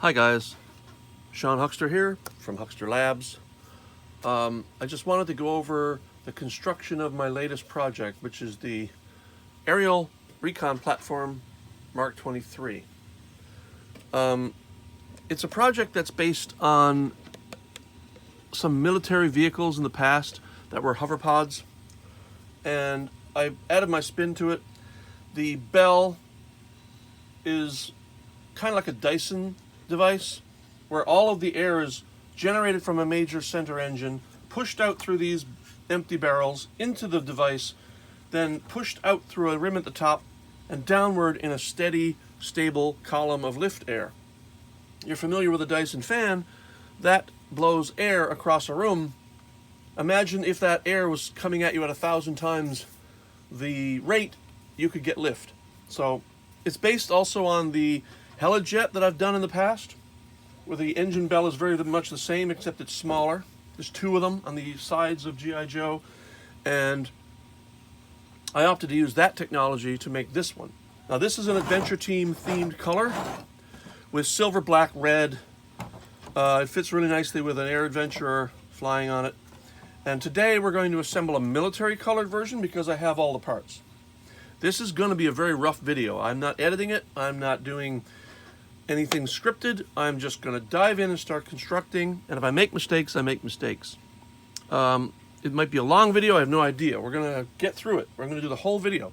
Hi guys, Sean Huxter here from Huxter Labs. I just wanted to go over the construction of my latest project, which is the aerial Recon platform Mk23. It's a project that's based on some military vehicles in the past that were hoverpods, and I added my spin to it. The bell is kind of like a Dyson device where all of the air is generated from a major center engine, pushed out through these empty barrels into the device, then pushed out through a rim at the top and downward in a steady, stable column of lift air. You're familiar with a Dyson fan that blows air across a room. Imagine if that air was coming at you at 1,000 times the rate, you could get lift. So it's based also on the helijet that I've done in the past, where the engine bell is very much the same, except it's smaller. There's two of them on the sides of G.I. Joe, and I opted to use that technology to make this one. Now this is an Adventure Team themed color with silver, black, red. It fits really nicely with an air adventurer flying on it. And today we're going to assemble a military colored version because I have all the parts. This is going to be a very rough video. I'm not editing it. I'm not doing anything scripted. I'm just going to dive in and start constructing, and if I make mistakes, I make mistakes. It might be a long video, I have no idea. We're going to get through it. We're going to do the whole video.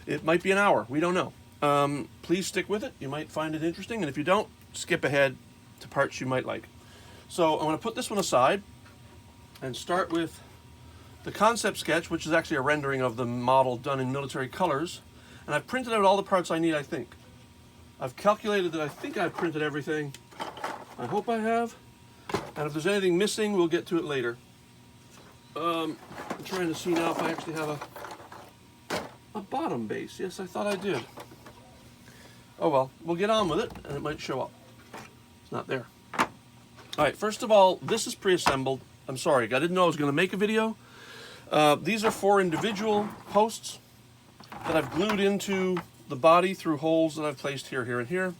It might be an hour, we don't know. Please stick with it, you might find it interesting, and if you don't, skip ahead to parts you might like. So I'm going to put this one aside and start with the concept sketch, which is actually a rendering of the model done in military colors, and I've printed out all the parts I need, I think. I've calculated that I think I've printed everything. I hope I have. And if there's anything missing, we'll get to it later. I'm trying to see now if I actually have a bottom base. Yes, I thought I did. Oh well, we'll get on with it, and it might show up. It's not there. All right, first of all, this is pre-assembled. I'm sorry, I didn't know I was going to make a video. These are 4 individual posts that I've glued into the body through holes that I've placed here, here, and here.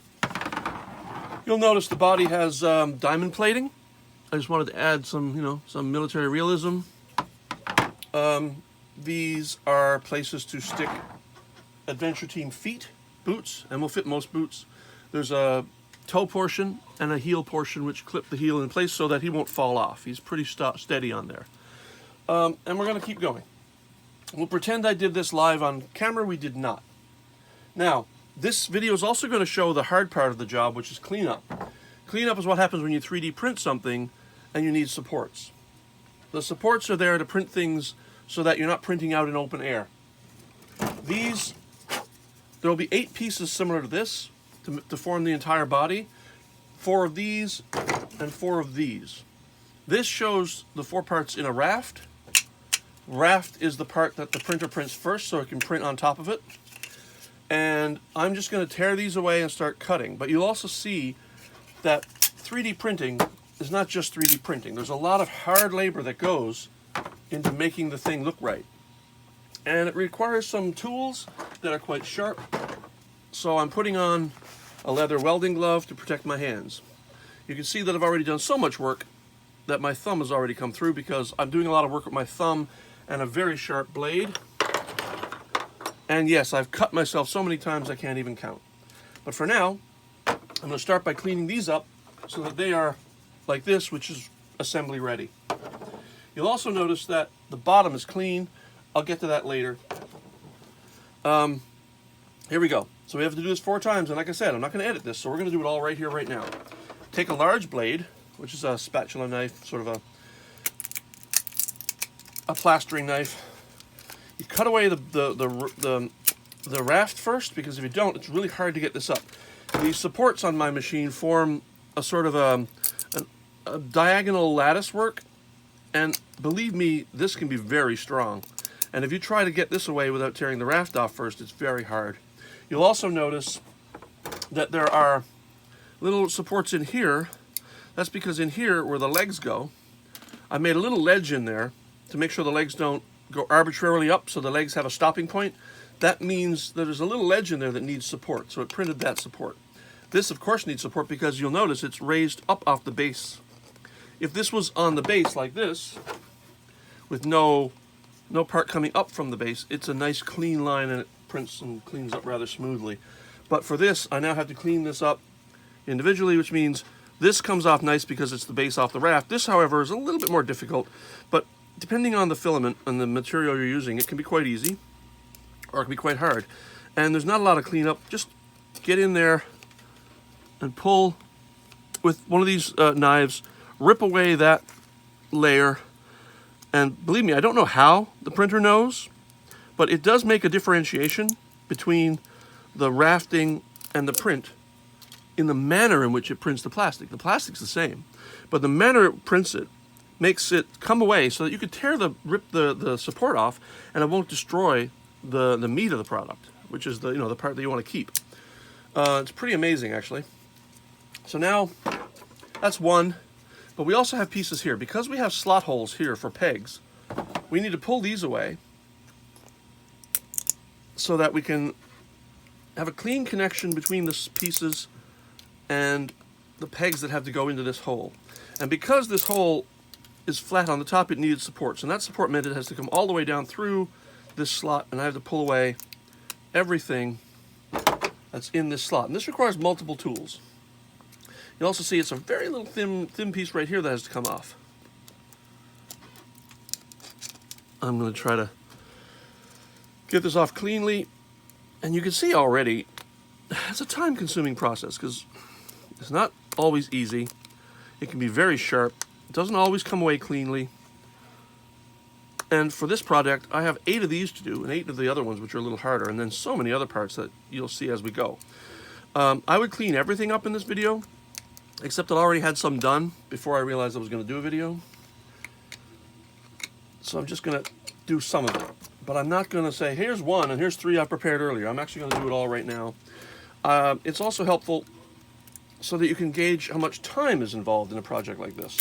You'll notice the body has diamond plating. I just wanted to add some, some military realism. These are places to stick Adventure Team feet, boots, and will fit most boots. There's a toe portion and a heel portion which clip the heel in place so that he won't fall off. He's pretty steady on there. And we're going to keep going. We'll pretend I did this live on camera. We did not. Now, this video is also going to show the hard part of the job, which is cleanup. Cleanup is what happens when you 3D print something and you need supports. The supports are there to print things so that you're not printing out in open air. There will be 8 pieces similar to this to form the entire body. 4 of these and 4 of these. This shows the 4 parts in a raft. Raft is the part that the printer prints first so it can print on top of it. And I'm just going to tear these away and start cutting. But you'll also see that 3D printing is not just 3D printing. There's a lot of hard labor that goes into making the thing look right. And it requires some tools that are quite sharp. So I'm putting on a leather welding glove to protect my hands. You can see that I've already done so much work that my thumb has already come through because I'm doing a lot of work with my thumb and a very sharp blade. And yes, I've cut myself so many times I can't even count. But for now, I'm going to start by cleaning these up so that they are like this, which is assembly ready. You'll also notice that the bottom is clean. I'll get to that later. Here we go. So we have to do this 4 times, and like I said, I'm not going to edit this, so we're going to do it all right here, right now. Take a large blade, which is a spatula knife, sort of a plastering knife. You cut away the raft first, because if you don't, it's really hard to get this up. These supports on my machine form a sort of a diagonal lattice work, and believe me, this can be very strong. And if you try to get this away without tearing the raft off first, it's very hard. You'll also notice that there are little supports in here. That's because in here, where the legs go, I made a little ledge in there to make sure the legs don't go arbitrarily up, so the legs have a stopping point. That means that there's a little ledge in there that needs support, so it printed that support. This, of course, needs support because you'll notice it's raised up off the base. If this was on the base like this, with no part coming up from the base, it's a nice clean line and it prints and cleans up rather smoothly. But for this, I now have to clean this up individually, which means this comes off nice because it's the base off the raft. This, however, is a little bit more difficult, but depending on the filament and the material you're using, it can be quite easy or it can be quite hard. And there's not a lot of cleanup. Just get in there and pull with one of these knives, rip away that layer. And believe me, I don't know how the printer knows, but it does make a differentiation between the rafting and the print in the manner in which it prints the plastic. The plastic's the same, but the manner it prints it makes it come away so that you could rip the support off and it won't destroy the meat of the product, which is the part that you want to keep. It's pretty amazing, actually. So now that's one, but we also have pieces here. Because we have slot holes here for pegs, we need to pull these away so that we can have a clean connection between the pieces and the pegs that have to go into this hole. And because this hole is flat on the top, it needed supports, and that support meant it has to come all the way down through this slot, and I have to pull away everything that's in this slot. And this requires multiple tools. You'll also see it's a very little thin piece right here that has to come off. I'm going to try to get this off cleanly, and you can see already it's a time-consuming process because it's not always easy. It can be very sharp. It doesn't always come away cleanly. And for this project, I have 8 of these to do and 8 of the other ones, which are a little harder, and then so many other parts that you'll see as we go. I would clean everything up in this video, except I already had some done before I realized I was going to do a video. So I'm just going to do some of it. But I'm not going to say, here's 1 and here's 3 I prepared earlier. I'm actually going to do it all right now. It's also helpful so that you can gauge how much time is involved in a project like this.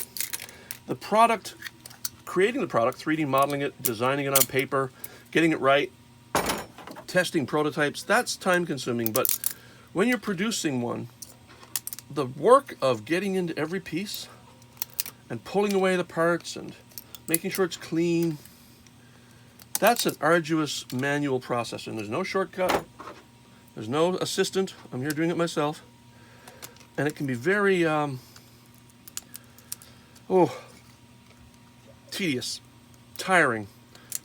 The product, creating the product, 3D modeling it, designing it on paper, getting it right, testing prototypes, that's time consuming. But when you're producing one, the work of getting into every piece and pulling away the parts and making sure it's clean, that's an arduous manual process, and there's no shortcut, there's no assistant. I'm here doing it myself, and it can be very tedious, tiring,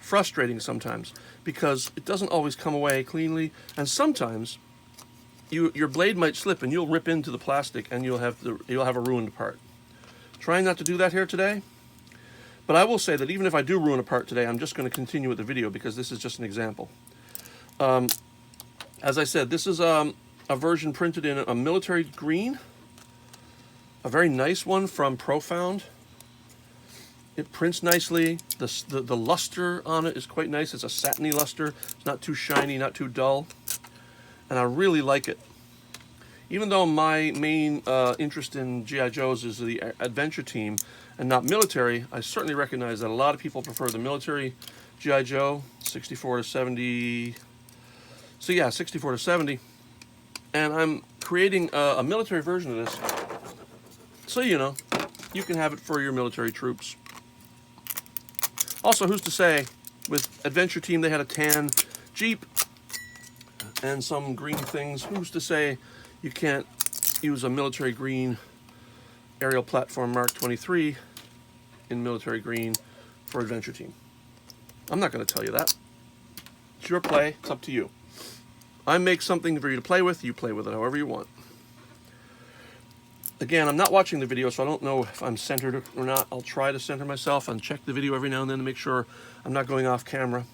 frustrating sometimes, because it doesn't always come away cleanly, and sometimes your blade might slip and you'll rip into the plastic and you'll have a ruined part. Trying not to do that here today, but I will say that even if I do ruin a part today, I'm just going to continue with the video because this is just an example. As I said, this is a version printed in a military green, a very nice one from Profound. It prints nicely. The luster on it is quite nice. It's a satiny luster. It's not too shiny, not too dull. And I really like it. Even though my main interest in G.I. Joes is the adventure team and not military, I certainly recognize that a lot of people prefer the military G.I. Joe, 64 to 70. So yeah, 64 to 70. And I'm creating a military version of this. So you can have it for your military troops. Also, who's to say, with Adventure Team they had a tan Jeep and some green things. Who's to say you can't use a military green aerial platform Mk23 in military green for Adventure Team? I'm not going to tell you that. It's your play. It's up to you. I make something for you to play with. You play with it however you want. Again, I'm not watching the video, so I don't know if I'm centered or not. I'll try to center myself and check the video every now and then to make sure I'm not going off camera.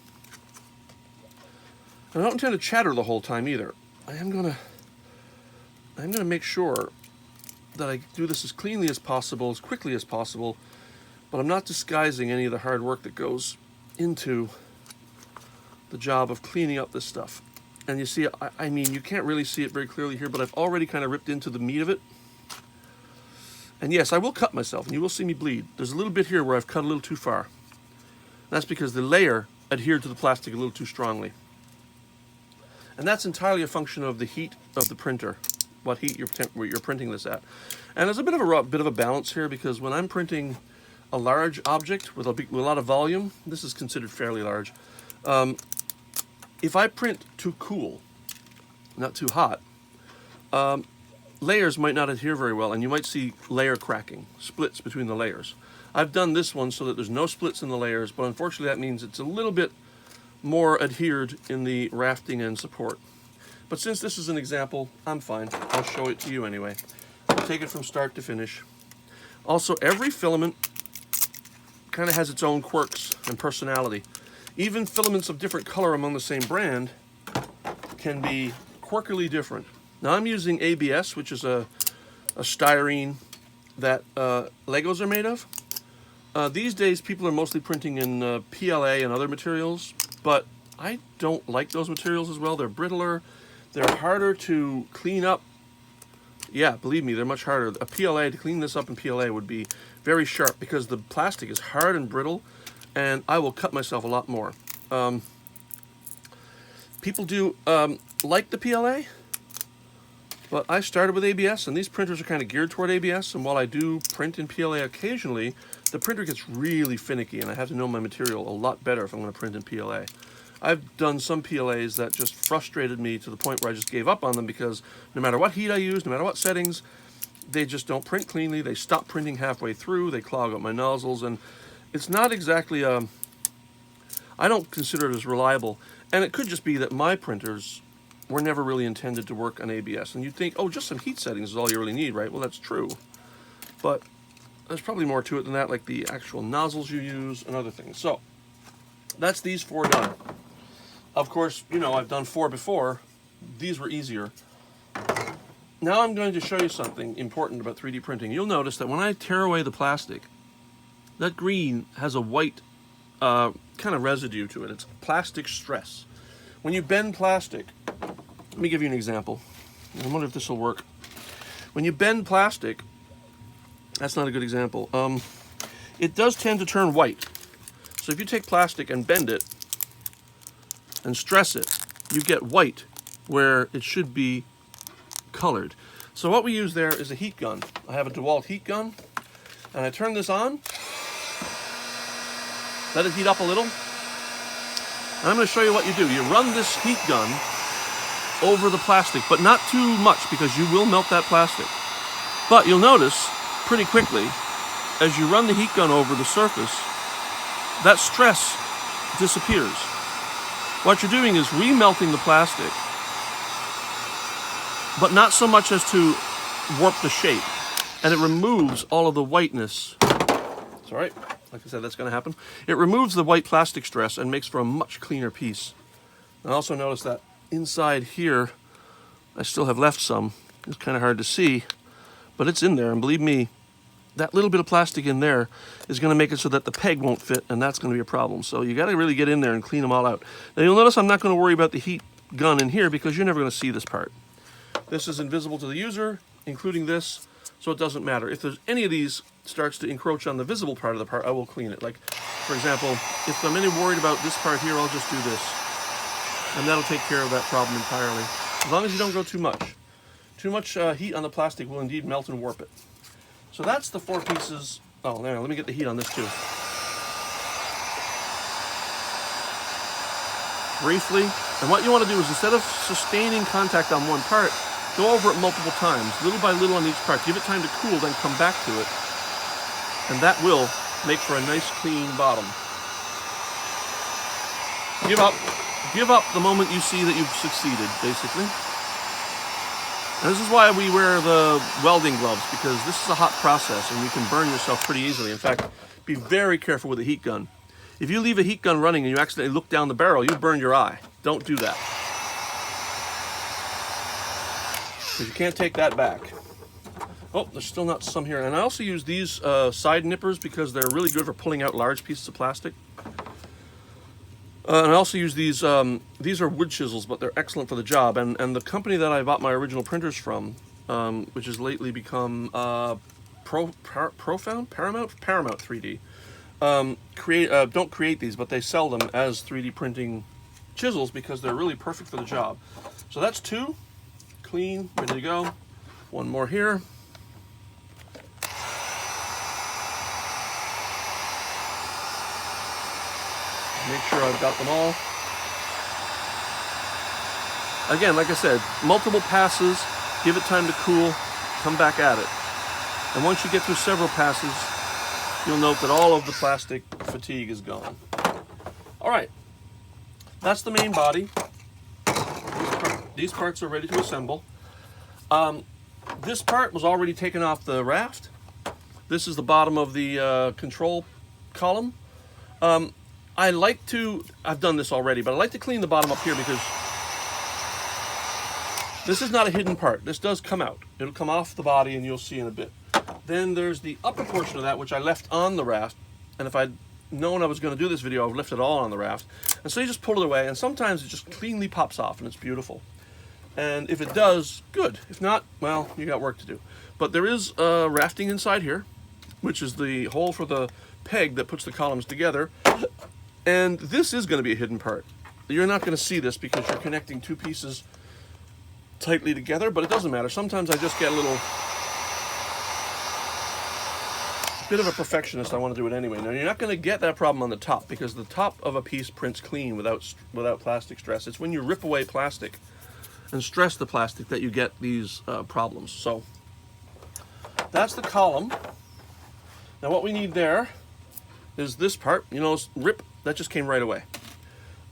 And I don't intend to chatter the whole time either. I'm gonna make sure that I do this as cleanly as possible, as quickly as possible, but I'm not disguising any of the hard work that goes into the job of cleaning up this stuff. And you see, I mean, you can't really see it very clearly here, but I've already kind of ripped into the meat of it. And yes, I will cut myself, and you will see me bleed. There's a little bit here where I've cut a little too far. That's because the layer adhered to the plastic a little too strongly. And that's entirely a function of the heat of the printer. what heat you're printing this at. And there's a bit of a balance here, because when I'm printing a large object with a lot of volume, this is considered fairly large. If I print too cool, not too hot, layers might not adhere very well, and you might see layer cracking, splits between the layers. I've done this one so that there's no splits in the layers, but unfortunately that means it's a little bit more adhered in the rafting and support. But since this is an example, I'm fine. I'll show it to you anyway. I'll take it from start to finish. Also, every filament kind of has its own quirks and personality. Even filaments of different color among the same brand can be quirkily different. Now I'm using ABS, which is a styrene that Legos are made of. These days people are mostly printing in PLA and other materials, but I don't like those materials as well. They're brittler, they're harder to clean up. Yeah, believe me, they're much harder. A PLA, to clean this up in PLA would be very sharp, because the plastic is hard and brittle, and I will cut myself a lot more. People do like the PLA, but I started with ABS, and these printers are kind of geared toward ABS, and while I do print in PLA occasionally, the printer gets really finicky, and I have to know my material a lot better if I'm going to print in PLA. I've done some PLAs that just frustrated me to the point where I just gave up on them, because no matter what heat I use, no matter what settings, they just don't print cleanly. They stop printing halfway through, they clog up my nozzles, and it's not exactly, I don't consider it as reliable. And it could just be that my printers were never really intended to work on ABS. And you'd think, oh, just some heat settings is all you really need, right? Well, that's true. But there's probably more to it than that, like the actual nozzles you use and other things. So that's these 4 done. Of course, you know, I've done 4 before. These were easier. Now I'm going to show you something important about 3D printing. You'll notice that when I tear away the plastic, that green has a white kind of residue to it. It's plastic stress. When you bend plastic, let me give you an example. I wonder if this will work. When you bend plastic, that's not a good example. It does tend to turn white. So if you take plastic and bend it and stress it, you get white where it should be colored. So what we use there is a heat gun. I have a DeWalt heat gun, and I turn this on, let it heat up a little, and I'm going to show you what you do. You run this heat gun over the plastic, but not too much, because you will melt that plastic. But you'll notice pretty quickly, as you run the heat gun over the surface, that stress disappears. What you're doing is remelting the plastic, but not so much as to warp the shape, and it removes all of the whiteness. It's all right, like I said, that's going to happen. It removes the white plastic stress and makes for a much cleaner piece. And also notice that inside here, I still have left some. It's kind of hard to see, but it's in there, and believe me, that little bit of plastic in there is going to make it so that the peg won't fit, and that's going to be a problem. So you got to really get in there and clean them all out. Now you'll notice I'm not going to worry about the heat gun in here, because you're never going to see this part. This is invisible to the user, including this, so it doesn't matter. If there's any of these starts to encroach on the visible part of the part, I will clean it. Like, for example, if I'm any worried about this part here, I'll just do this. And that'll take care of that problem entirely. As long as you don't go too much. Too much heat on the plastic will indeed melt and warp it. So that's the 4 pieces. Oh, there, let me get the heat on this too. Briefly, and what you want to do is, instead of sustaining contact on one part, go over it multiple times, little by little on each part. Give it time to cool, then come back to it. And that will make for a nice clean bottom. Give up the moment you see that you've succeeded, basically. And this is why we wear the welding gloves, because this is a hot process and you can burn yourself pretty easily. In fact, be very careful with a heat gun. If you leave a heat gun running and you accidentally look down the barrel, you burn your eye. Don't do that, because you can't take that back. Oh, there's still not some here. And I also use these side nippers, because they're really good for pulling out large pieces of plastic. And I also use these are wood chisels, but they're excellent for the job. And the company that I bought my original printers from, which has lately become Paramount 3D, don't create these, but they sell them as 3D printing chisels, because they're really perfect for the job. So that's 2, clean, ready to go. One more here. Make sure I've got them all. Again, like I said, multiple passes, give it time to cool, come back at it. And once you get through several passes, you'll note that all of the plastic fatigue is gone. All right, that's the main body. These parts are ready to assemble. This part was already taken off the raft. This is the bottom of the control column. I've done this already, but I like to clean the bottom up here because this is not a hidden part. This does come out. It'll come off the body and you'll see in a bit. Then there's the upper portion of that, which I left on the raft. And if I'd known I was going to do this video, I would have left it all on the raft. And so you just pull it away, and sometimes it just cleanly pops off, and it's beautiful. And if it does, good. If not, well, you got work to do. But there is rafting inside here, which is the hole for the peg that puts the columns together. And this is going to be a hidden part. You're not going to see this because you're connecting two pieces tightly together, but it doesn't matter. Sometimes I just get a little bit of a perfectionist. I want to do it anyway. Now, you're not going to get that problem on the top because the top of a piece prints clean without plastic stress. It's when you rip away plastic and stress the plastic that you get these problems. So that's the column. Now what we need there is this part. You know, rip, that just came right away.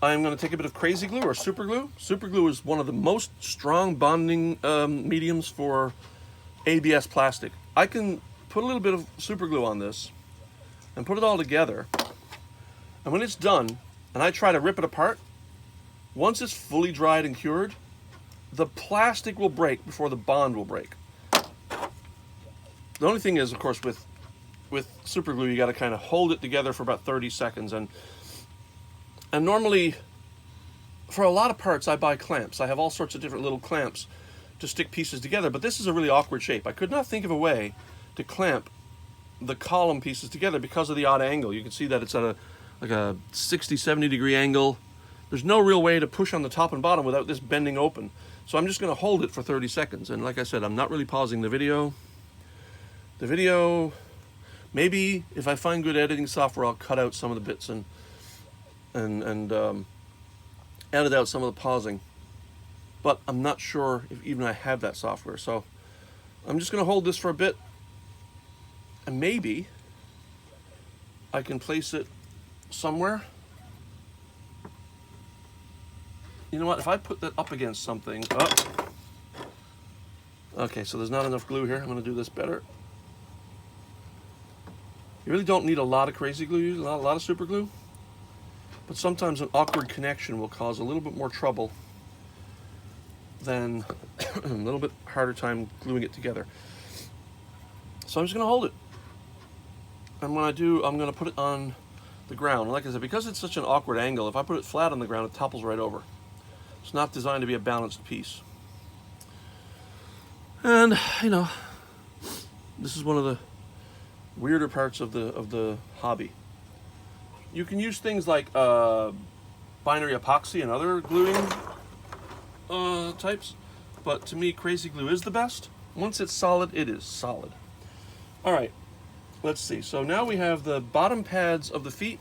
I'm going to take a bit of crazy glue or super glue. Super glue is one of the most strong bonding mediums for ABS plastic. I can put a little bit of super glue on this and put it all together. And when it's done, and I try to rip it apart, once it's fully dried and cured, the plastic will break before the bond will break. The only thing is, of course, with super glue, you got to kind of hold it together for about 30 seconds. And normally, for a lot of parts, I buy clamps. I have all sorts of different little clamps to stick pieces together, but this is a really awkward shape. I could not think of a way to clamp the column pieces together because of the odd angle. You can see that it's at a 60, 70 degree angle. There's no real way to push on the top and bottom without this bending open. So I'm just going to hold it for 30 seconds. And like I said, I'm not really pausing the video. Maybe if I find good editing software, I'll cut out some of the bits and edit out some of the pausing. But I'm not sure if even I have that software. So I'm just going to hold this for a bit. And maybe I can place it somewhere. You know what? If I put that up against something, okay, so there's not enough glue here. I'm going to do this better. You really don't need a lot of crazy glue, a lot of super glue, but sometimes an awkward connection will cause a little bit more trouble than a little bit harder time gluing it together. So I'm just going to hold it. And when I do, I'm going to put it on the ground. Like I said, because it's such an awkward angle, if I put it flat on the ground, it topples right over. It's not designed to be a balanced piece. And, you know, this is one of the weirder parts of the hobby. You can use things like binary epoxy and other gluing types, but to me, crazy glue is the best. Once it's solid, it is solid. All right. Let's see, so now we have the bottom pads of the feet.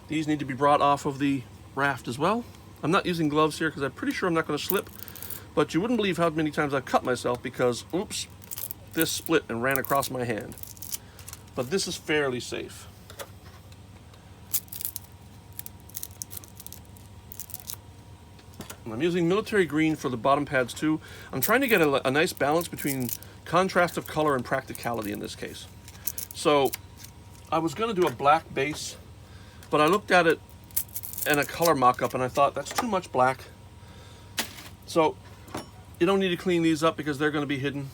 These need to be brought off of the raft as well. I'm not using gloves here because I'm pretty sure I'm not going to slip, but you wouldn't believe how many times I've cut myself because, oops, this split and ran across my hand. But this is fairly safe. And I'm using military green for the bottom pads too. I'm trying to get a nice balance between contrast of color and practicality in this case. So I was going to do a black base, but I looked at it in a color mock-up and I thought that's too much black. So you don't need to clean these up because they're going to be hidden.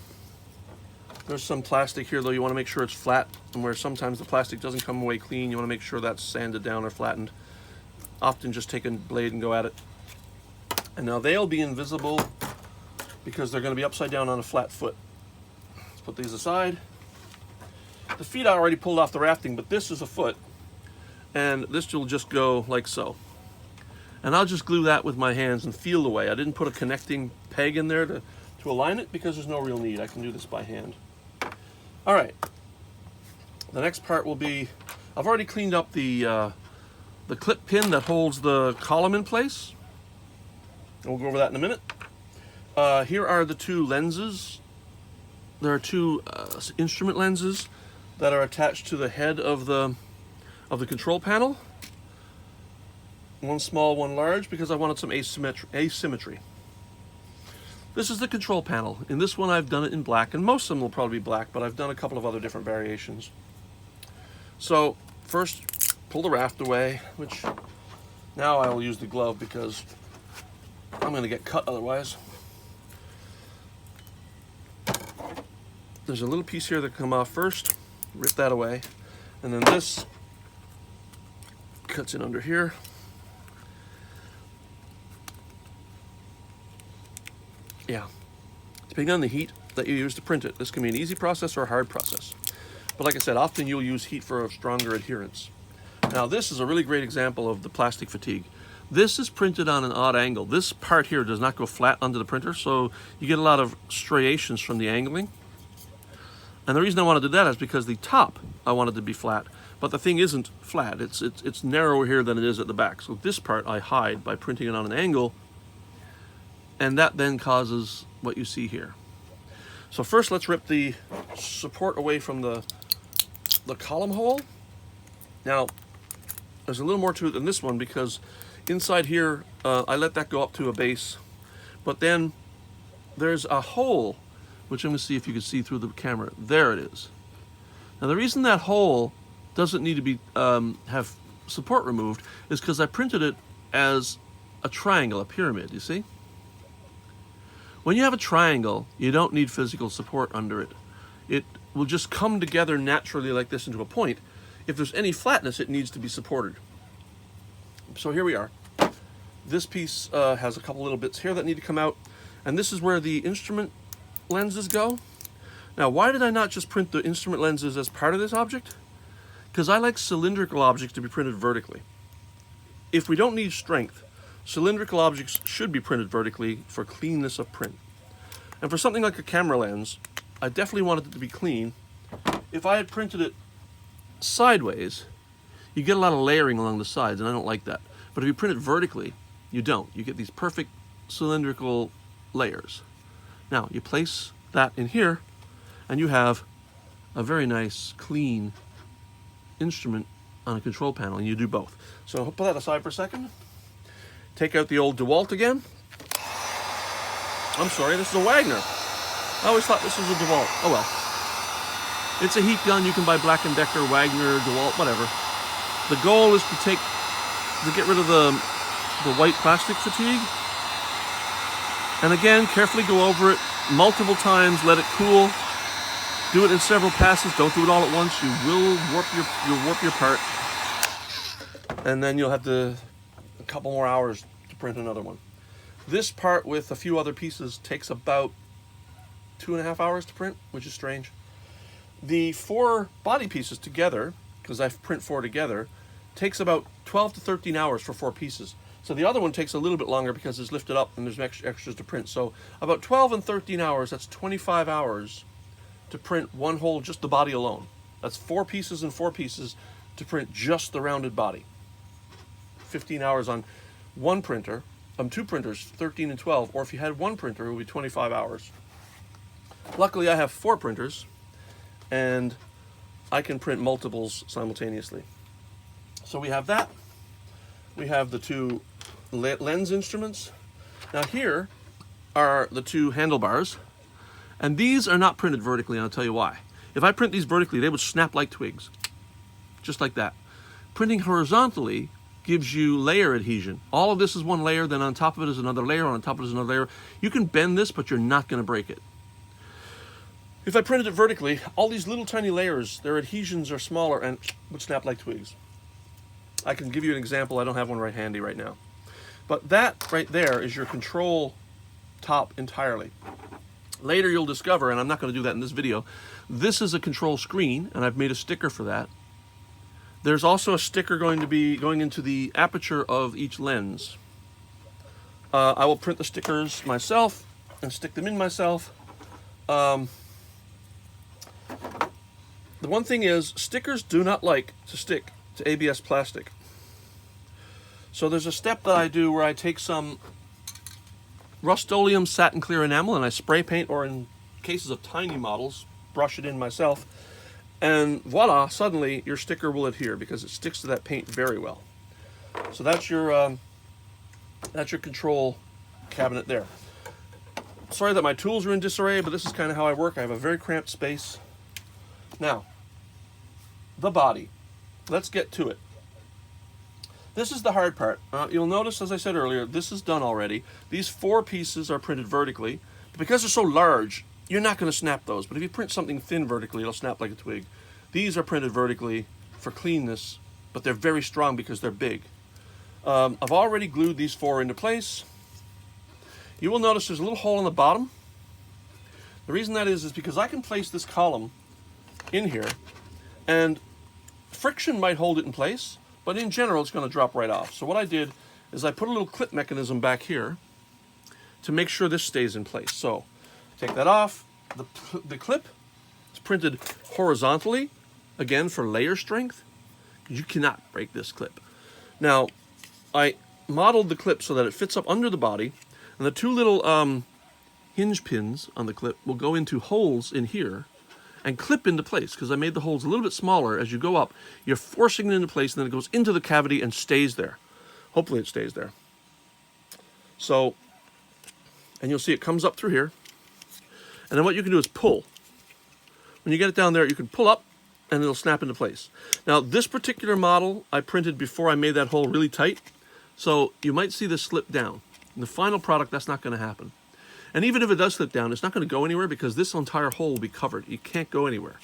There's some plastic here though. You want to make sure it's flat, and where sometimes the plastic doesn't come away clean, you want to make sure that's sanded down or flattened. Often just take a blade and go at it. And now they'll be invisible because they're going to be upside down on a flat foot. Put these aside. The feet I already pulled off the rafting, but this is a foot, and this will just go like so. And I'll just glue that with my hands and feel the way. I didn't put a connecting peg in there to to align it because there's no real need. I can do this by hand. All right. The next part will be, I've already cleaned up the clip pin that holds the column in place. And we'll go over that in a minute. Here are the two lenses. There are two instrument lenses that are attached to the head of the control panel. One small, one large, because I wanted some asymmetry. This is the control panel. In this one I've done it in black, and most of them will probably be black, but I've done a couple of other different variations. So first, pull the raft away, which now I will use the glove because I'm going to get cut otherwise. There's a little piece here that can come off first. Rip that away. And then this cuts in under here. Yeah. Depending on the heat that you use to print it, this can be an easy process or a hard process. But like I said, often you'll use heat for a stronger adherence. Now this is a really great example of the plastic fatigue. This is printed on an odd angle. This part here does not go flat under the printer, so you get a lot of striations from the angling. And the reason I want to do that is because the top I wanted to be flat, but the thing isn't flat. It's narrower here than it is at the back. So this part I hide by printing it on an angle, and that then causes what you see here. So first let's rip the support away from the column hole. Now there's a little more to it than this one because inside here I let that go up to a base, but then there's a hole which I'm going to see if you can see through the camera. There it is. Now the reason that hole doesn't need to be have support removed is because I printed it as a triangle, a pyramid, you see? When you have a triangle, you don't need physical support under it. It will just come together naturally like this into a point. If there's any flatness, it needs to be supported. So here we are. This piece has a couple little bits here that need to come out, and this is where the instrument lenses go. Now, why did I not just print the instrument lenses as part of this object? Because I like cylindrical objects to be printed vertically. If we don't need strength, cylindrical objects should be printed vertically for cleanness of print. And for something like a camera lens, I definitely wanted it to be clean. If I had printed it sideways, you get a lot of layering along the sides, and I don't like that. But if you print it vertically, you don't. You get these perfect cylindrical layers. Now, you place that in here, and you have a very nice, clean instrument on a control panel, and you do both. So put that aside for a second. Take out the old DeWalt again. I'm sorry, this is a Wagner. I always thought this was a DeWalt. Oh well. It's a heat gun. You can buy Black & Decker, Wagner, DeWalt, whatever. The goal is to get rid of the white plastic fatigue. And again, carefully go over it multiple times, let it cool. Do it in several passes, don't do it all at once. You will warp your part. And then you'll have a couple more hours to print another one. This part with a few other pieces takes about 2.5 hours to print, which is strange. The 4 body pieces together, because I print 4 together, takes about 12 to 13 hours for 4 pieces. So the other one takes a little bit longer because it's lifted up and there's extras to print. So about 12 and 13 hours, that's 25 hours to print one whole, just the body alone. That's 4 pieces and 4 pieces to print just the rounded body. 15 hours on one printer, 2 printers, 13 and 12, or if you had one printer, it would be 25 hours. Luckily, I have 4 printers, and I can print multiples simultaneously. So we have that. We have the 2 lens instruments. Now here are the 2 handlebars, and these are not printed vertically, and I'll tell you why. If I print these vertically, they would snap like twigs, just like that. Printing horizontally gives you layer adhesion. All of this is one layer, then on top of it is another layer, on top of it is another layer. You can bend this, but you're not going to break it. If I printed it vertically, all these little tiny layers, their adhesions are smaller and would snap like twigs. I can give you an example. I don't have one right handy right now. But that right there is your control top entirely. Later you'll discover, and I'm not going to do that in this video, this is a control screen, and I've made a sticker for that. There's also a sticker going to be going into the aperture of each lens. I will print the stickers myself and stick them in myself. The one thing is, stickers do not like to stick to ABS plastic. So there's a step that I do where I take some Rust-Oleum satin clear enamel and I spray paint, or in cases of tiny models, brush it in myself, and voila, suddenly your sticker will adhere because it sticks to that paint very well. So that's your control cabinet there. Sorry that my tools are in disarray, but this is kind of how I work. I have a very cramped space. Now, the body. Let's get to it. This is the hard part. You'll notice, as I said earlier, this is done already. These 4 pieces are printed vertically. But because they're so large, you're not going to snap those. But if you print something thin vertically, it'll snap like a twig. These are printed vertically for cleanness, but they're very strong because they're big. I've already glued these 4 into place. You will notice there's a little hole in the bottom. The reason that is because I can place this column in here, and friction might hold it in place, but in general it's going to drop right off. So what I did is I put a little clip mechanism back here to make sure this stays in place. So take that off. The clip is printed horizontally, again for layer strength. You cannot break this clip. Now, I modeled the clip so that it fits up under the body, and the 2 little hinge pins on the clip will go into holes in here and clip into place, because I made the holes a little bit smaller. As you go up, you're forcing it into place, and then it goes into the cavity and stays there. Hopefully it stays there. So, and you'll see it comes up through here, and then what you can do is pull. When you get it down there, you can pull up, and it'll snap into place. Now, this particular model I printed before I made that hole really tight, so you might see this slip down. In the final product, that's not going to happen. And even if it does slip down, it's not going to go anywhere because this entire hole will be covered. You can't go anywhere.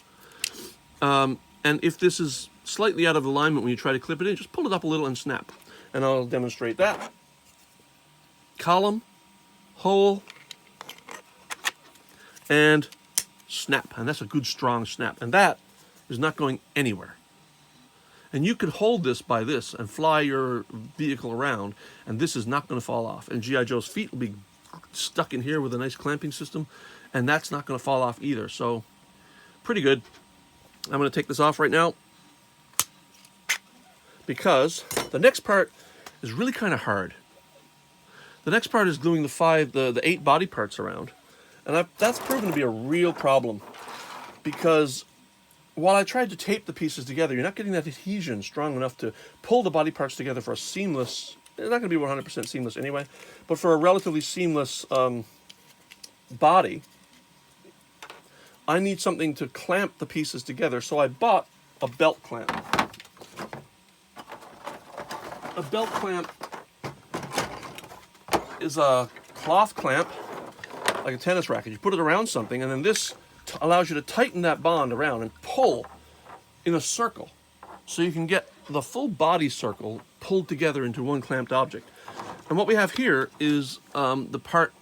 And if this is slightly out of alignment when you try to clip it in, just pull it up a little and snap. And I'll demonstrate that. Column, hole, and snap. And that's a good strong snap. And that is not going anywhere. And you could hold this by this and fly your vehicle around, and this is not going to fall off. And G.I. Joe's feet will be stuck in here with a nice clamping system, and that's not going to fall off either. So, pretty good. I'm going to take this off right now because the next part is really kind of hard. The next part is gluing the 8 body parts around, and that's proven to be a real problem because while I tried to tape the pieces together, you're not getting that adhesion strong enough to pull the body parts together for a seamless. It's not going to be 100% seamless anyway, but for a relatively seamless body, I need something to clamp the pieces together, so I bought a belt clamp. A belt clamp is a cloth clamp, like a tennis racket. You put it around something, and then this allows you to tighten that bond around and pull in a circle, so you can get the full body circle pulled together into one clamped object. And what we have here is the part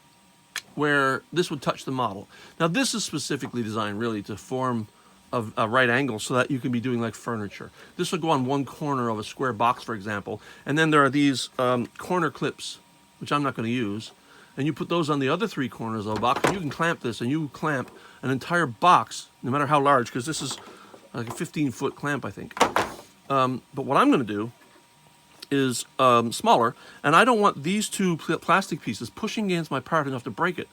where this would touch the model. Now this is specifically designed really to form a right angle so that you can be doing like furniture. This will go on one corner of a square box, for example, and then there are these corner clips, which I'm not going to use, and you put those on the other 3 corners of a box, and you can clamp this, and you clamp an entire box, no matter how large, because this is like a 15-foot clamp, I think. But what I'm going to do is smaller, and I don't want these 2 plastic pieces pushing against my part enough to break it.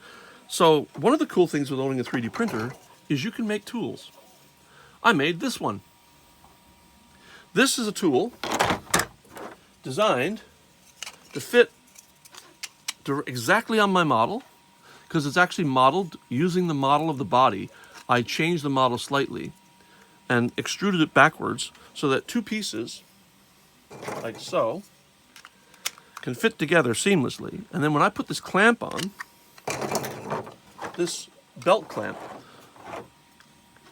So one of the cool things with owning a 3D printer is you can make tools. I made this one. This is a tool designed to fit exactly on my model, because it's actually modeled using the model of the body. I changed the model slightly and extruded it backwards so that 2 pieces, like so, can fit together seamlessly. And then when I put this clamp on, this belt clamp,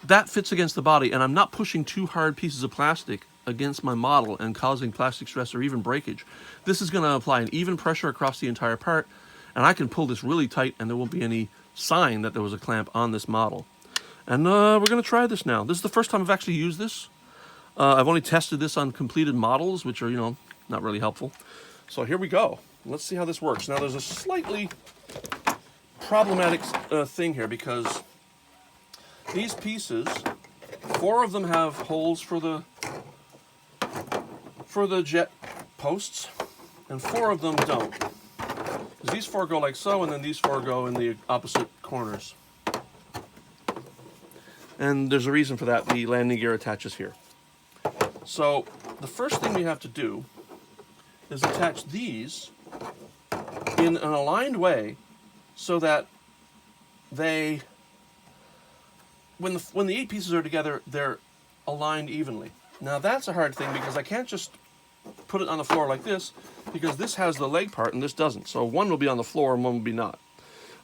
that fits against the body, and I'm not pushing 2 hard pieces of plastic against my model and causing plastic stress or even breakage. This is going to apply an even pressure across the entire part, and I can pull this really tight and there won't be any sign that there was a clamp on this model. And we're going to try this now. This is the first time I've actually used this. I've only tested this on completed models, which are, not really helpful. So here we go. Let's see how this works. Now there's a slightly problematic thing here, because these pieces, 4 of them have holes for the jet posts, and 4 of them don't. Because these 4 go like so, and then these 4 go in the opposite corners. And there's a reason for that. The landing gear attaches here. So the first thing we have to do is attach these in an aligned way so that they, when the 8 pieces are together, they're aligned evenly. Now that's a hard thing, because I can't just put it on the floor like this, because this has the leg part and this doesn't. So one will be on the floor and one will be not.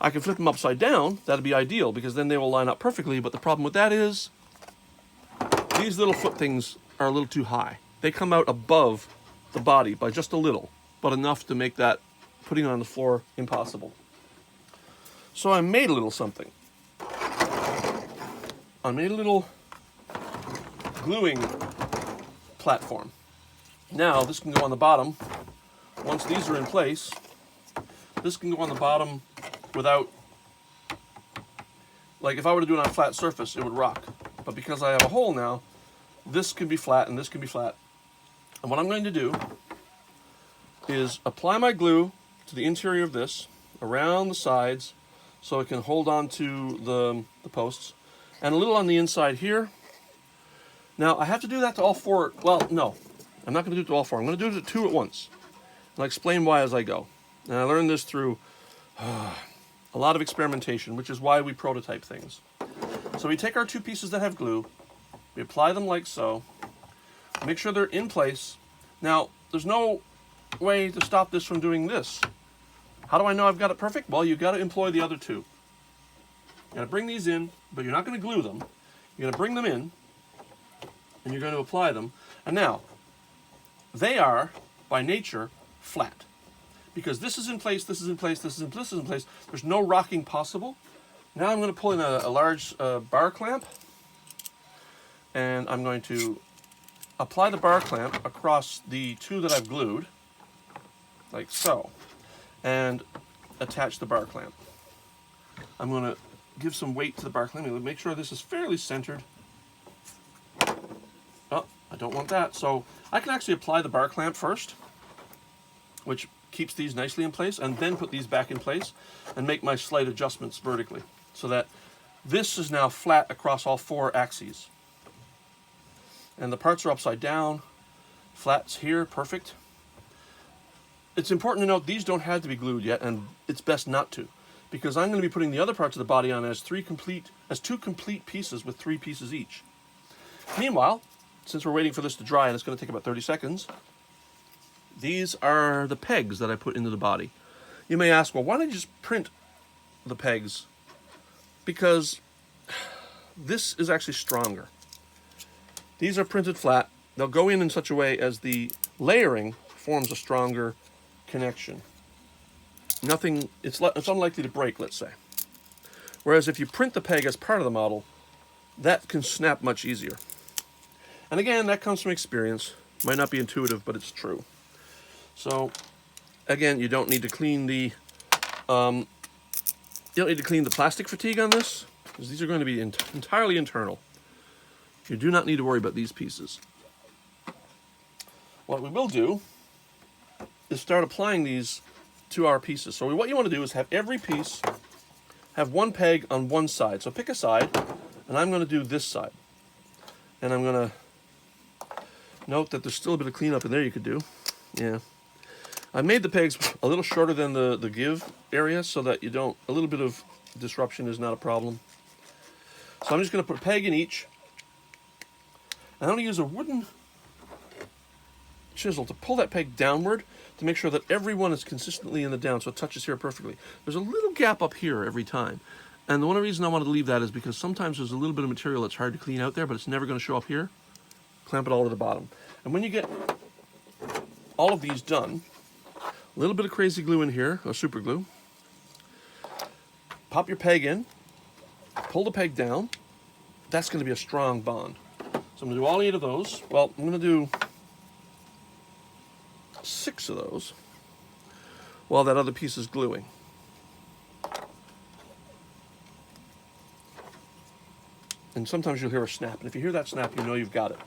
I can flip them upside down. That'd be ideal, because then they will line up perfectly. But the problem with that is these little foot things are a little too high. They come out above the body by just a little, but enough to make that putting it on the floor impossible. So I made a little something. I made a little gluing platform. Now this can go on the bottom. Once these are in place, this can go on the bottom without, like if I were to do it on a flat surface, it would rock. But because I have a hole now, this can be flat and this can be flat. And what I'm going to do is apply my glue to the interior of this, around the sides, so it can hold on to the posts, and a little on the inside here. Now I have to do that to all 4, well, no, I'm not going to do it to all 4. I'm going to do it to 2 at once. And I'll explain why as I go. And I learned this through a lot of experimentation, which is why we prototype things. So we take our 2 pieces that have glue, we apply them like so, make sure they're in place. Now, there's no way to stop this from doing this. How do I know I've got it perfect? Well, you've got to employ the other 2. You're going to bring these in, but you're not going to glue them. You're going to bring them in, and you're going to apply them. And now, they are, by nature, flat. Because this is in place, this is in place, this is in place, this is in place. There's no rocking possible. Now I'm going to pull in a large bar clamp, and I'm going to apply the bar clamp across the 2 that I've glued, like so, and attach the bar clamp. I'm going to give some weight to the bar clamp. Make sure this is fairly centered. Oh, I don't want that. So I can actually apply the bar clamp first, which keeps these nicely in place, and then put these back in place and make my slight adjustments vertically so that this is now flat across all 4 axes. And the parts are upside down, flats here, perfect. It's important to note these don't have to be glued yet, and it's best not to, because I'm going to be putting the other parts of the body on as 2 complete pieces with 3 pieces each. Meanwhile, since we're waiting for this to dry, and it's going to take about 30 seconds, these are the pegs that I put into the body. You may ask, well, why don't you just print the pegs? Because this is actually stronger. These are printed flat. They'll go in such a way as the layering forms a stronger connection. It's unlikely to break, let's say. Whereas if you print the peg as part of the model, that can snap much easier. And again, that comes from experience. Might not be intuitive, but it's true. So, again, you don't need to clean the plastic fatigue on this, because these are going to be entirely internal. You do not need to worry about these pieces. What we will do is start applying these to our pieces. So what you want to do is have every piece have 1 peg on one side. So pick a side, and I'm going to do this side. And I'm going to note that there's still a bit of cleanup in there you could do. Yeah. I made the pegs a little shorter than the give area so that a little bit of disruption is not a problem. So I'm just going to put a peg in each. And I'm going to use a wooden chisel to pull that peg downward to make sure that every one is consistently in the down so it touches here perfectly. There's a little gap up here every time. And the one reason I wanted to leave that is because sometimes there's a little bit of material that's hard to clean out there, but it's never going to show up here. Clamp it all to the bottom. And when you get all of these done, a little bit of crazy glue in here, or super glue. Pop your peg in, pull the peg down. That's going to be a strong bond. So I'm going to do all 8 of those. Well, I'm going to do 6 of those while that other piece is gluing. And sometimes you'll hear a snap. And if you hear that snap, you know you've got it.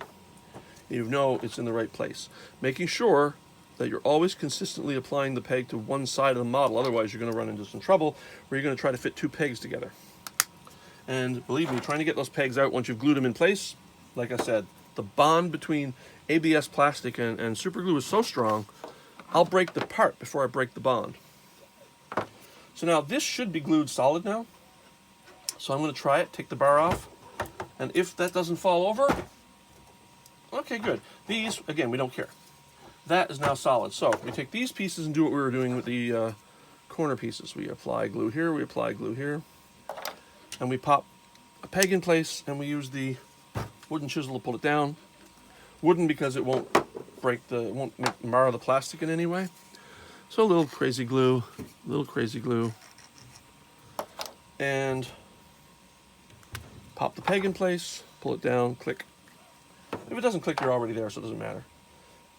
You know it's in the right place. Making sure that you're always consistently applying the peg to one side of the model. Otherwise, you're going to run into some trouble where you're going to try to fit two pegs together. And believe me, trying to get those pegs out once you've glued them in place, like I said, the bond between ABS plastic and super glue is so strong, I'll break the part before I break the bond. So now this should be glued solid now. So I'm going to try it, take the bar off, and if that doesn't fall over, okay, good. These, again, we don't care. That is now solid. So we take these pieces and do what we were doing with the corner pieces. We apply glue here, we apply glue here, and we pop a peg in place, and we use the wooden chisel to pull it down. Wooden because it won't break it won't mar the plastic in any way. So a little crazy glue, and pop the peg in place, pull it down, click. If it doesn't click, you're already there, so it doesn't matter.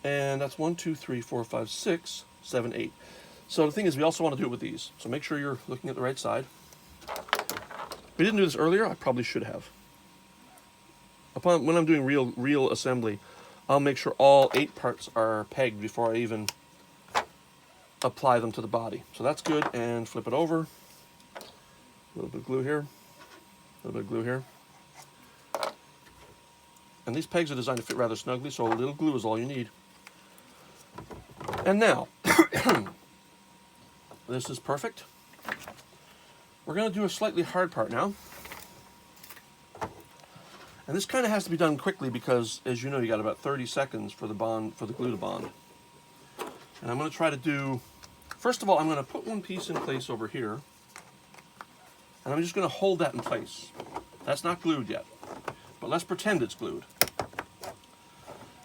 And that's 1, 2, 3, 4, 5, 6, 7, 8. So the thing is, we also want to do it with these. So make sure you're looking at the right side. We didn't do this earlier. I probably should have. When I'm doing real assembly, I'll make sure all 8 parts are pegged before I even apply them to the body. So that's good. And flip it over. A little bit of glue here. A little bit of glue here. And these pegs are designed to fit rather snugly, so a little glue is all you need. And now, this is perfect. We're going to do a slightly hard part now. And this kind of has to be done quickly because, as you know, you got about 30 seconds for the glue to bond. And I'm going to try to do, first of all, I'm going to put one piece in place over here. And I'm just going to hold that in place. That's not glued yet, but let's pretend it's glued.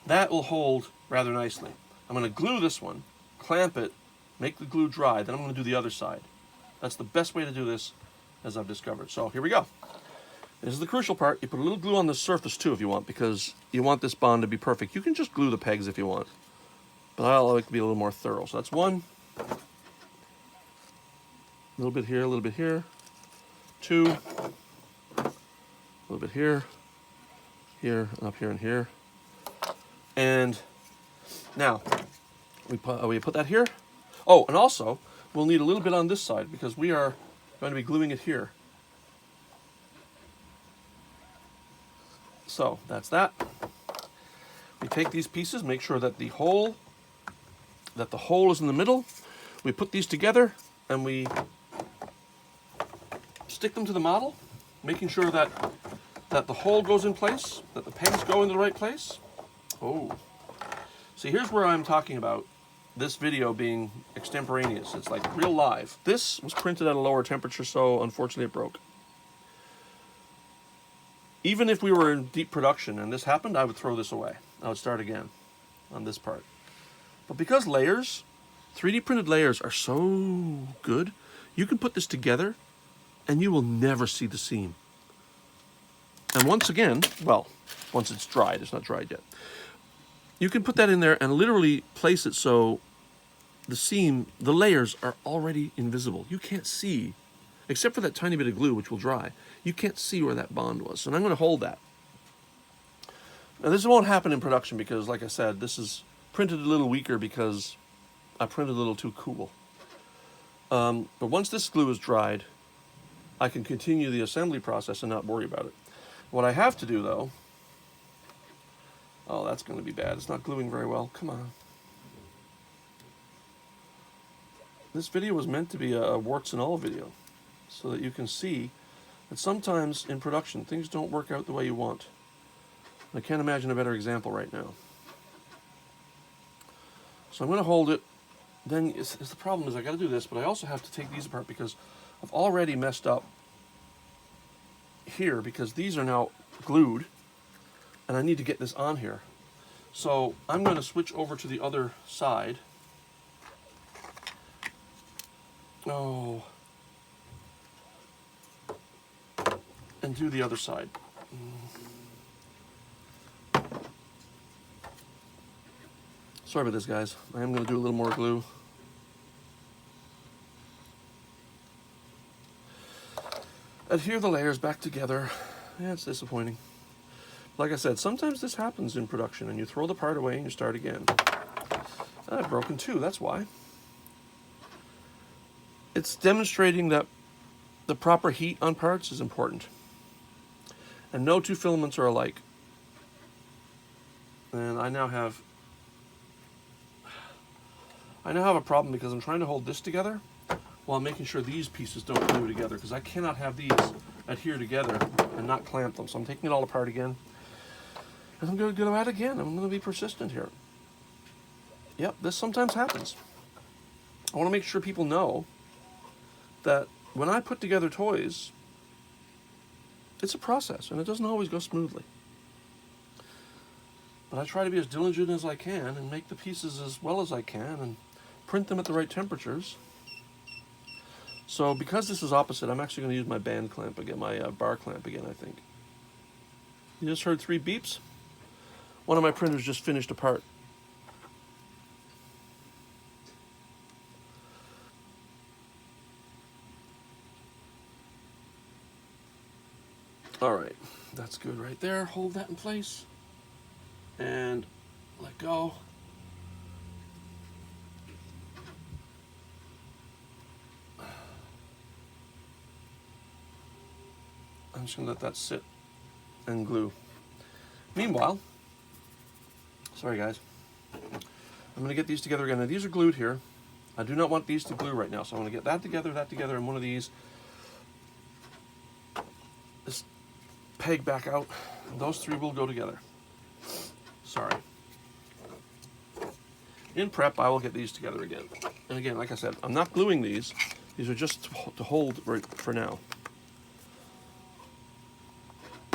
That will hold rather nicely. I'm going to glue this one, clamp it, make the glue dry, then I'm going to do the other side. That's the best way to do this, as I've discovered. So here we go. This is the crucial part. You put a little glue on the surface too if you want, because you want this bond to be perfect. You can just glue the pegs if you want, but I like to be a little more thorough. So that's one. A little bit here, a little bit here. 2. A little bit here, here, and up here, and here. And now, we put that here. Oh, and also, we'll need a little bit on this side because we are going to be gluing it here. So, that's that. We take these pieces, make sure that the hole is in the middle. We put these together, and we stick them to the model, making sure that the hole goes in place, that the pegs go into the right place. Oh, see, here's where I'm talking about this video being extemporaneous. It's like real live. This was printed at a lower temperature, so unfortunately it broke. Even if we were in deep production and this happened, I would throw this away. I would start again on this part. But because layers, 3D printed layers are so good, you can put this together and you will never see the seam. And once again, well, once it's dried, it's not dried yet. You can put that in there and literally place it so the seam, the layers are already invisible. You can't see, except for that tiny bit of glue, which will dry. You can't see where that bond was. And I'm going to hold that. Now, this won't happen in production because, like I said, this is printed a little weaker because I printed a little too cool. But once this glue is dried, I can continue the assembly process and not worry about it. What I have to do, though, oh, that's going to be bad. It's not gluing very well. Come on. This video was meant to be a warts and all video, so that you can see that sometimes in production things don't work out the way you want. I can't imagine a better example right now. So I'm going to hold it. Then the problem is I got to do this, but I also have to take these apart because I've already messed up here because these are now glued and I need to get this on here. So I'm going to switch over to the other side. Oh. And do the other side. Sorry about this, guys. I am going to do a little more glue. Adhere the layers back together Yeah, it's disappointing. Like I said, sometimes this happens in production and you throw the part away and you start again. I've broken two, that's why. It's demonstrating that the proper heat on parts is important. And no two filaments are alike. And I now have a problem because I'm trying to hold this together while making sure these pieces don't glue together, because I cannot have these adhere together and not clamp them. So I'm taking it all apart again. And I'm going to go at it again. I'm going to be persistent here. Yep, this sometimes happens. I want to make sure people know that when I put together toys, it's a process and it doesn't always go smoothly. But I try to be as diligent as I can and make the pieces as well as I can and print them at the right temperatures. So because this is opposite, I'm actually going to use my band clamp again, my bar clamp again, I think. You just heard 3 beeps. One of my printers just finished a part. All right, that's good right there. Hold that in place and let go. I'm just gonna let that sit and glue. Meanwhile, sorry guys, I'm gonna get these together again. Now these are glued here. I do not want these to glue right now, so I'm gonna get that together, and one of these. This peg back out. Those 3 will go together. Sorry. In prep, I will get these together again. And again, like I said, I'm not gluing these. These are just to hold right for now.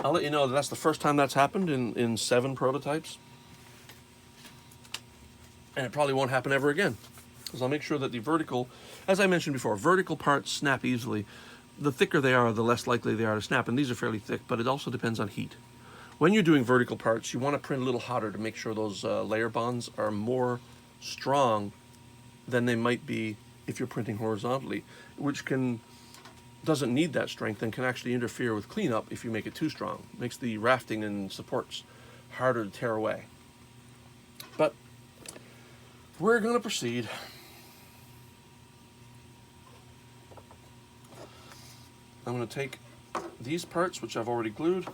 I'll let you know that that's the first time that's happened in 7 prototypes. And it probably won't happen ever again. Because I'll make sure that the vertical, as I mentioned before, vertical parts snap easily. The thicker they are, the less likely they are to snap. And these are fairly thick, but it also depends on heat. When you're doing vertical parts, you want to print a little hotter to make sure those layer bonds are more strong than they might be if you're printing horizontally, which doesn't need that strength and can actually interfere with cleanup if you make it too strong. It makes the rafting and supports harder to tear away. But we're going to proceed. I'm going to take these parts, which I've already glued,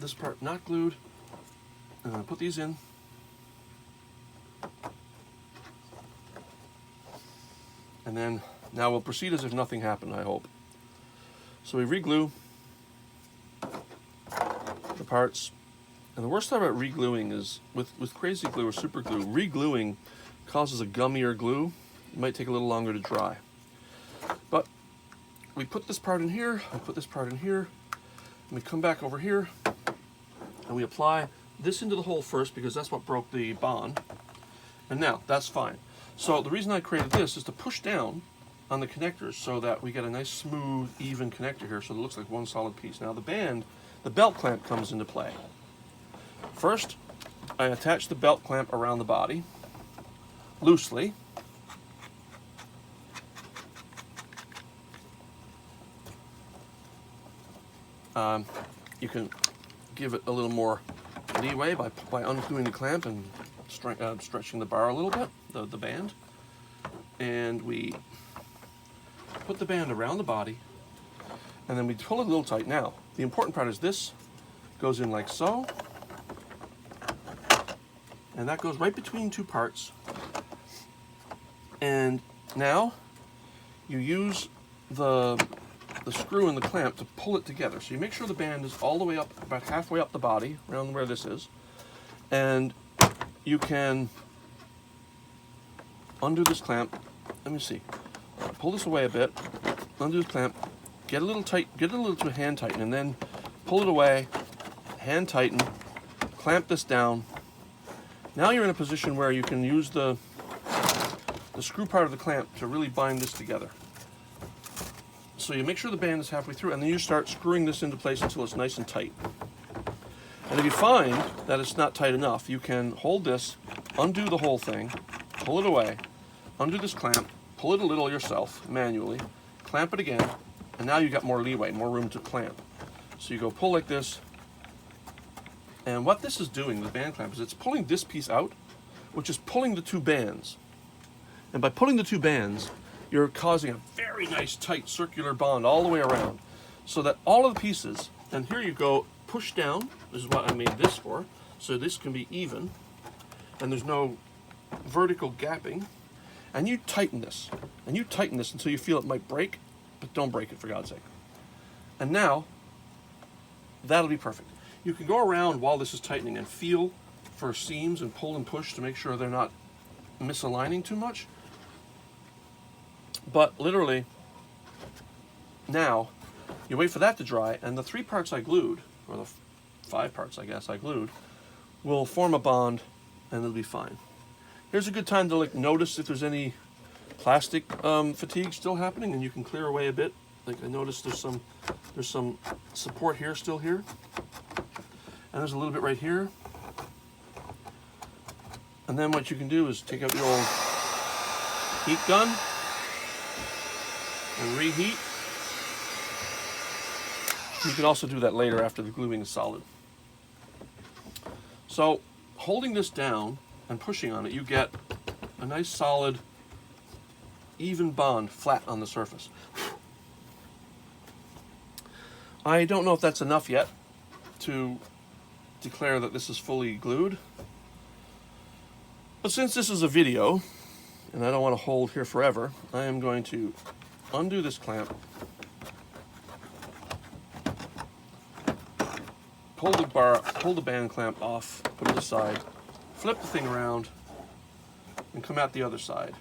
this part not glued, and I'm going to put these in. And then, now we'll proceed as if nothing happened, I hope. So we re-glue the parts. And the worst part about re-gluing is, with crazy glue or super glue, re-gluing causes a gummier glue. It might take a little longer to dry. But we put this part in here, we put this part in here, and we come back over here, and we apply this into the hole first because that's what broke the bond. And now, that's fine. So the reason I created this is to push down on the connectors so that we get a nice smooth, even connector here so it looks like one solid piece. Now the belt clamp comes into play. First, I attach the belt clamp around the body, loosely. You can give it a little more leeway by ungluing the clamp and stretching the bar a little bit, the band. And we put the band around the body, and then we pull it a little tight. Now, the important part is this goes in like so, and that goes right between 2 parts. And now you use the screw and the clamp to pull it together. So you make sure the band is all the way up, about halfway up the body, around where this is, and you can undo this clamp. Let me see. Pull this away a bit, undo this clamp, get a little tight, get it a little to hand tighten, and then pull it away, hand tighten, clamp this down. Now you're in a position where you can use the screw part of the clamp to really bind this together. So you make sure the band is halfway through, and then you start screwing this into place until it's nice and tight. And if you find that it's not tight enough, you can hold this, undo the whole thing, pull it away, undo this clamp, pull it a little yourself manually, clamp it again, and now you've got more leeway, more room to clamp. So you go pull like this, And what this is doing, the band clamp, is it's pulling this piece out, which is pulling the two bands. And by pulling the two bands, you're causing a very nice tight circular bond all the way around, so that all of the pieces, and here you go, push down. This is what I made this for, so this can be even, and there's no vertical gapping. And you tighten this, and you tighten this until you feel it might break, but don't break it, for God's sake. And now, that'll be perfect. You can go around while this is tightening and feel for seams and pull and push to make sure they're not misaligning too much. But literally, now, you wait for that to dry, and the 3 parts I glued, or the 5 parts I guess I glued, will form a bond, and it'll be fine. Here's a good time to like notice if there's any plastic fatigue still happening, and you can clear away a bit. Like I noticed there's some support here, still here. And there's a little bit right here. And then what you can do is take out your old heat gun and reheat. You can also do that later after the gluing is solid. So holding this down and pushing on it, you get a nice solid even bond flat on the surface. I don't know if that's enough yet to declare that this is fully glued, but since this is a video and I don't want to hold here forever, I am going to undo this clamp, pull the band clamp off, put it aside, flip the thing around, and come out the other side.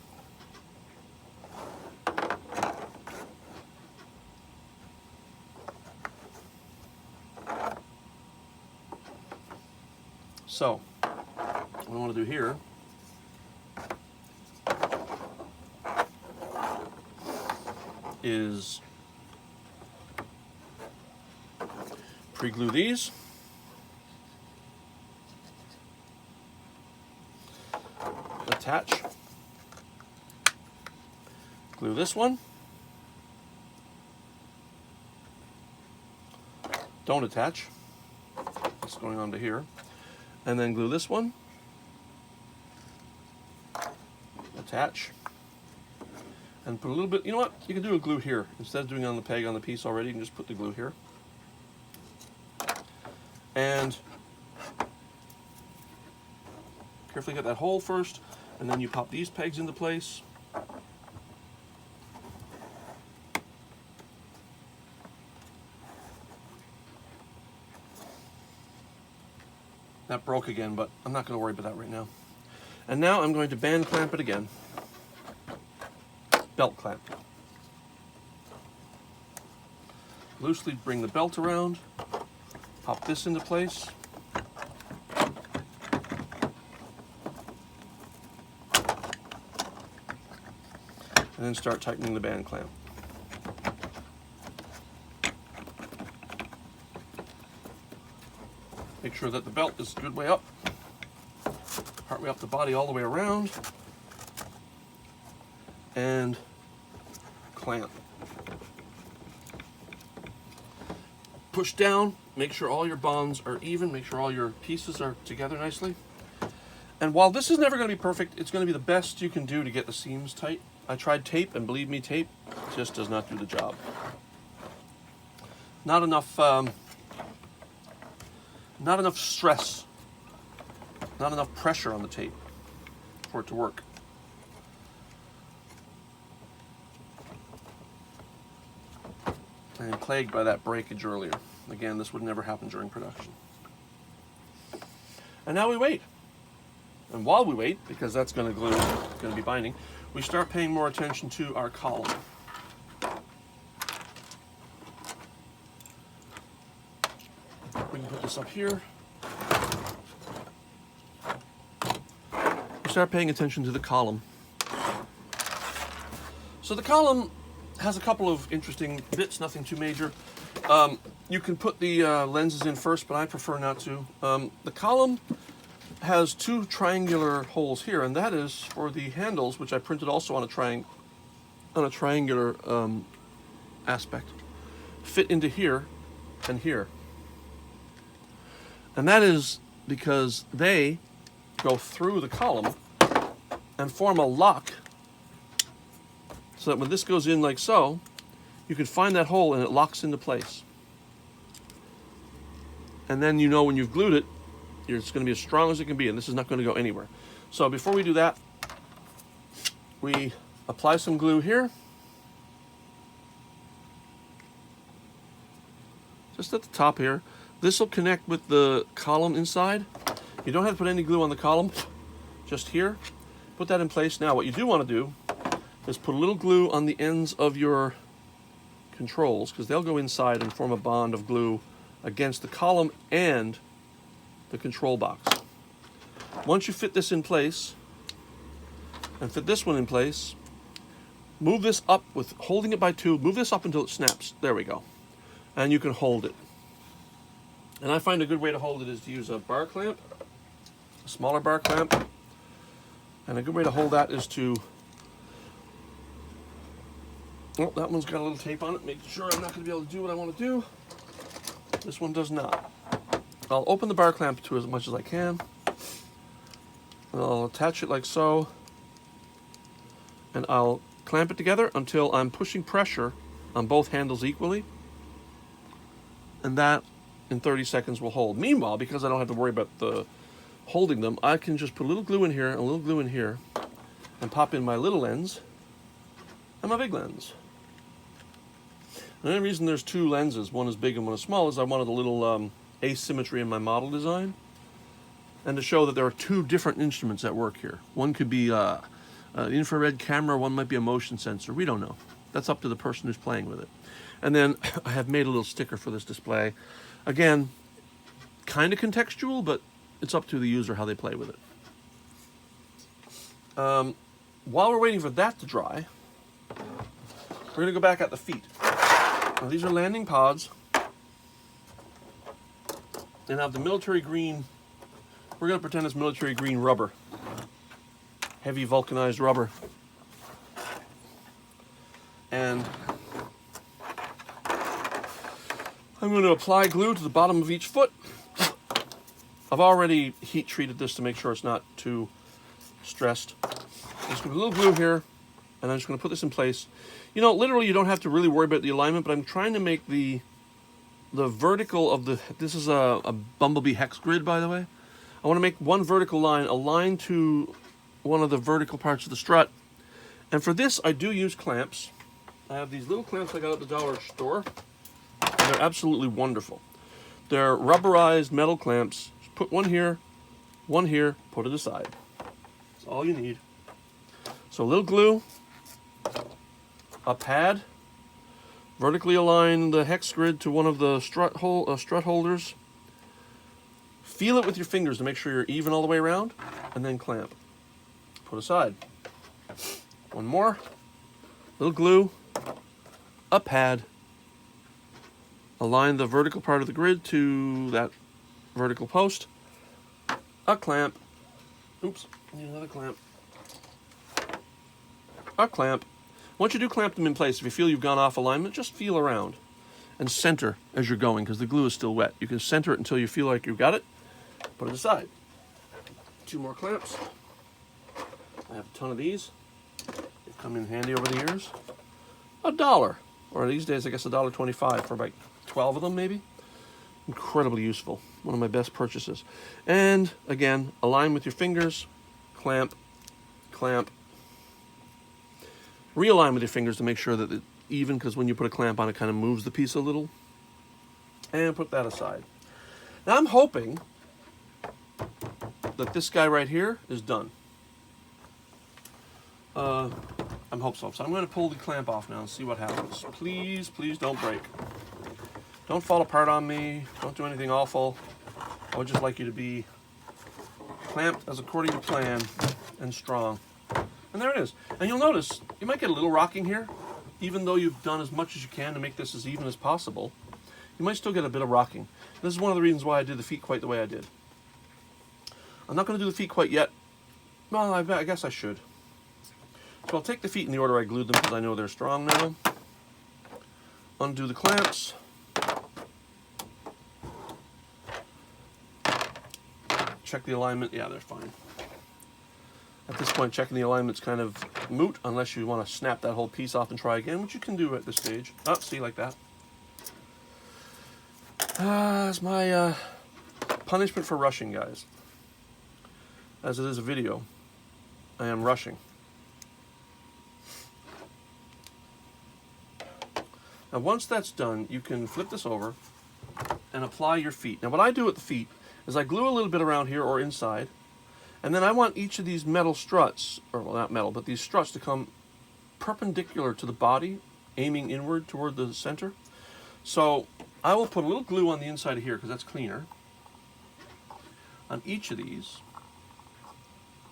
So, what I want to do here is pre-glue these, attach, glue this one, don't attach, what's going on to here, and then glue this one, attach, and put a little bit, you know what, you can do a glue here. Instead of doing it on the peg on the piece already, you can just put the glue here. And carefully get that hole first, and then you pop these pegs into place. That broke again, but I'm not going to worry about that right now. And now I'm going to band clamp it again. Belt clamp. Loosely bring the belt around, pop this into place. And then start tightening the band clamp. Make sure that the belt is a good way up, partway up the body all the way around, and clamp. Push down, make sure all your bonds are even, make sure all your pieces are together nicely. And while this is never going to be perfect, it's going to be the best you can do to get the seams tight. I tried tape, and believe me, tape just does not do the job. Not enough stress, not enough pressure on the tape for it to work. And plagued by that breakage earlier. Again, this would never happen during production. And now we wait. And while we wait, because that's going to glue, going to be binding, we start paying more attention to our column. We can put this up here. We start paying attention to the column. So the column has a couple of interesting bits, nothing too major. You can put the lenses in first, but I prefer not to. The column has 2 triangular holes here, and that is for the handles, which I printed also on a triangular aspect. Fit into here and here. And that is because they go through the column and form a lock, so that when this goes in like so, you can find that hole and it locks into place. And then you know when you've glued it, it's going to be as strong as it can be, and this is not going to go anywhere. So before we do that, we apply some glue here, just at the top here. This will connect with the column inside. You don't have to put any glue on the column, just here. Put that in place. Now what you do want to do is put a little glue on the ends of your controls, because they'll go inside and form a bond of glue against the column and the control box. Once you fit this in place, and fit this one in place, move this up with holding it by two, move this up until it snaps. There we go. And you can hold it. And I find a good way to hold it is to use a bar clamp, a smaller bar clamp. And a good way to hold that is to, oh, that one's got a little tape on it, making sure I'm not going to be able to do what I want to do. This one does not. I'll open the bar clamp to as much as I can. And I'll attach it like so. And I'll clamp it together until I'm pushing pressure on both handles equally. And that, in 30 seconds, will hold. Meanwhile, because I don't have to worry about holding them, I can just put a little glue in here and a little glue in here and pop in my little lens and my big lens. And the only reason there's two lenses, one is big and one is small, is I wanted a little asymmetry in my model design, and to show that there are two different instruments at work here. One could be an infrared camera, one might be a motion sensor. We don't know. That's up to the person who's playing with it. And then I have made a little sticker for this display. Again, kind of contextual, but it's up to the user how they play with it. While we're waiting for that to dry, we're going to go back at the feet. Now, these are landing pods. And have the military green, we're going to pretend it's military green rubber. Heavy vulcanized rubber. And I'm going to apply glue to the bottom of each foot. I've already heat treated this to make sure it's not too stressed. I'm just going to put a little glue here, and I'm just going to put this in place. You know, literally you don't have to really worry about the alignment, but I'm trying to make the vertical of the, this is a Bumblebee hex grid, by the way. I want to make one vertical line aligned to one of the vertical parts of the strut. And for this, I do use clamps. I have these little clamps I got at the dollar store. And they're absolutely wonderful. They're rubberized metal clamps. Just put one here, put it aside. That's all you need. So a little glue, a pad, vertically align the hex grid to one of the strut holders. Feel it with your fingers to make sure you're even all the way around, and then clamp. Put aside. One more. Little glue, a pad. Align the vertical part of the grid to that vertical post. A clamp. Oops, need another clamp. A clamp. Once you do clamp them in place, if you feel you've gone off alignment, just feel around and center as you're going, because the glue is still wet. You can center it until you feel like you've got it. Put it aside. Two more clamps. I have a ton of these. They've come in handy over the years. $1, or these days I guess $1.25 for about 12 of them maybe. Incredibly useful. One of my best purchases. And again, align with your fingers. Clamp, clamp. Realign with your fingers to make sure that it's even, because when you put a clamp on, it kind of moves the piece a little. And put that aside. Now I'm hoping that this guy right here is done. I'm hopeful. So I'm going to pull the clamp off now and see what happens. Please, please don't break. Don't fall apart on me. Don't do anything awful. I would just like you to be clamped as according to plan and strong. And there it is. And you'll notice, you might get a little rocking here, even though you've done as much as you can to make this as even as possible. You might still get a bit of rocking. This is one of the reasons why I did the feet quite the way I did. I'm not going to do the feet quite yet. Well, I guess I should. So I'll take the feet in the order I glued them, because I know they're strong now. Undo the clamps. check the alignment. Yeah, they're fine. At this point, checking the alignment's kind of moot unless you want to snap that whole piece off and try again, which you can do at this stage. Oh, see, like that. That's my punishment for rushing, guys. As it is a video, I am rushing. Now, once that's done, you can flip this over and apply your feet. Now, what I do with the feet is I glue a little bit around here or inside, and then I want each of these metal struts, or well, not metal, but these struts to come perpendicular to the body, aiming inward toward the center. So I will put a little glue on the inside of here because that's cleaner. On each of these.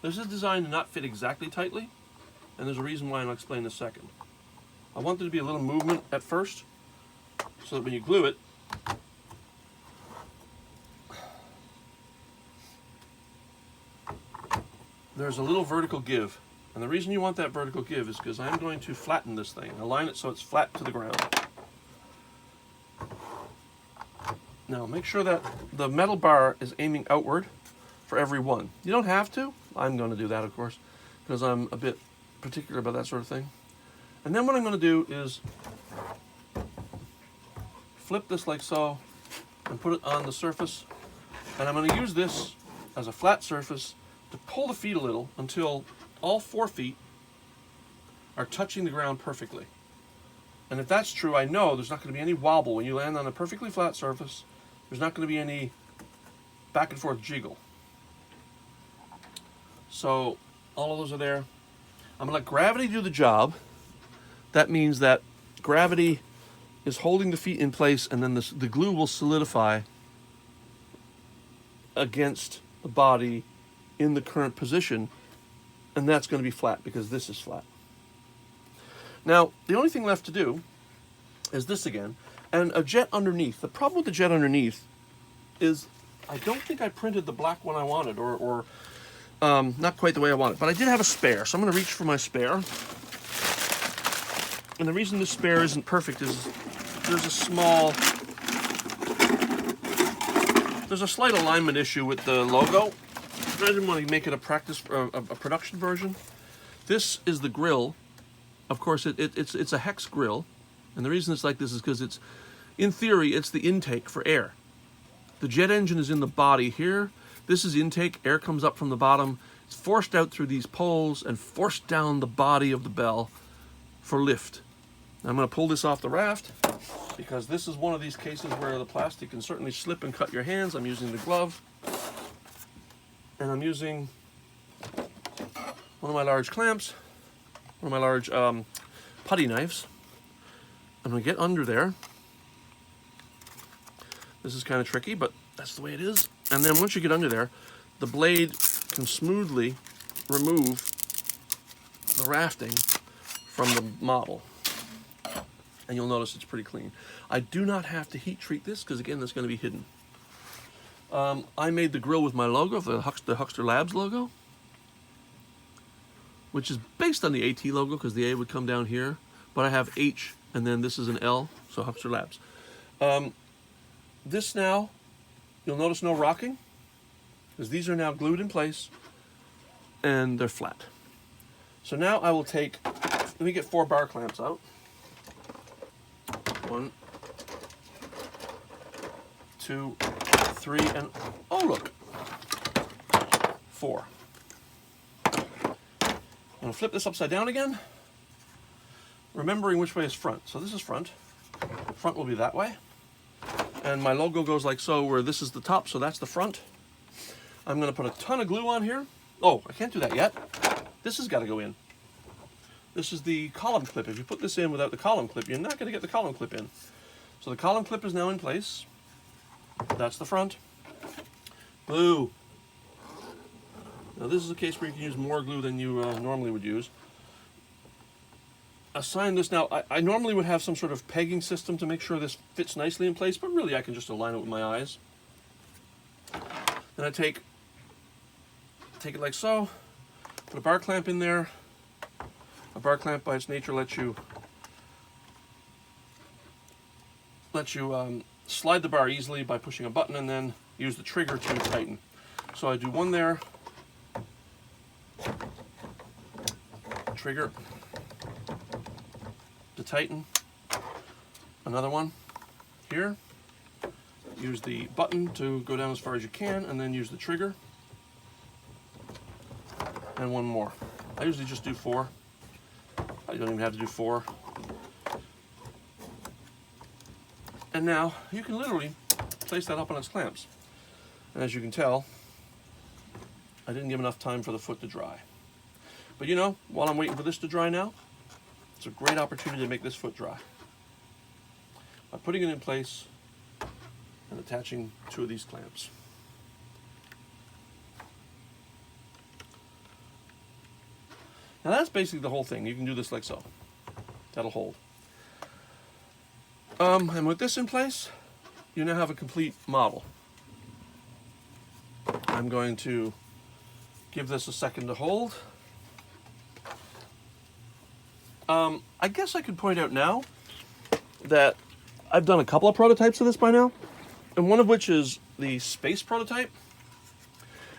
This is designed to not fit exactly tightly, and there's a reason why, and I'll explain in a second. I want there to be a little movement at first, so that when you glue it, there's a little vertical give. And the reason you want that vertical give is because I'm going to flatten this thing, align it so it's flat to the ground. Now make sure that the metal bar is aiming outward for every one. You don't have to. I'm going to do that, of course, because I'm a bit particular about that sort of thing. And then what I'm going to do is flip this like so and put it on the surface. And I'm going to use this as a flat surface to pull the feet a little until all 4 feet are touching the ground perfectly. And if that's true, I know there's not going to be any wobble when you land on a perfectly flat surface. There's not going to be any back and forth jiggle. So all of those are there. I'm going to let gravity do the job. That means that gravity is holding the feet in place, and then the glue will solidify against the body in the current position, and that's going to be flat because this is flat. Now, the only thing left to do is this again, and a jet underneath. The problem with the jet underneath is I don't think I printed the black one I wanted, or not quite the way I wanted, but I did have a spare, so I'm going to reach for my spare. And the reason this spare isn't perfect is there's a slight alignment issue with the logo. I didn't want to make it a production version. This is the grill. Of course, it's a hex grill, and the reason it's like this is because it's, in theory, it's the intake for air. The jet engine is in the body here. This is intake. Air comes up from the bottom. It's forced out through these poles and forced down the body of the bell for lift. Now I'm going to pull this off the raft because this is one of these cases where the plastic can certainly slip and cut your hands. I'm using the glove, and I'm using one of my large clamps, one of my large putty knives. I'm going to get under there. This is kind of tricky, but that's the way it is. And then once you get under there, the blade can smoothly remove the rafting from the model. And you'll notice it's pretty clean. I do not have to heat treat this because, again, that's going to be hidden. I made the grill with my logo, the Huxter Labs logo, which is based on the AT logo because the A would come down here. But I have H, and then this is an L, so Huxter Labs. This now, you'll notice no rocking because these are now glued in place and they're flat. So now I will take, let me get 4 bar clamps out. 1, 2, 3, and oh look, 4. I'm going to flip this upside down again, remembering which way is front. So this is front. Front will be that way. And my logo goes like so, where this is the top, so that's the front. I'm going to put a ton of glue on here. Oh, I can't do that yet. This has got to go in. This is the column clip. If you put this in without the column clip, you're not going to get the column clip in. So the column clip is now in place. That's the front. Glue. Now this is a case where you can use more glue than you normally would use. Assign this now. I normally would have some sort of pegging system to make sure this fits nicely in place, but really I can just align it with my eyes. Then I take it like so, put a bar clamp in there. A bar clamp by its nature lets you slide the bar easily by pushing a button and then use the trigger to tighten. So I do one there, trigger to tighten, another one here, use the button to go down as far as you can, and then use the trigger, and one more. I usually just do 4. I don't even have to do 4. And now you can literally place that up on its clamps. And as you can tell, I didn't give enough time for the foot to dry. But you know, while I'm waiting for this to dry now, it's a great opportunity to make this foot dry by putting it in place and attaching 2 of these clamps. Now that's basically the whole thing. You can do this like so. That'll hold. And with this in place, you now have a complete model. I'm going to give this a second to hold. I guess I could point out now that I've done a couple of prototypes of this by now, and one of which is the space prototype.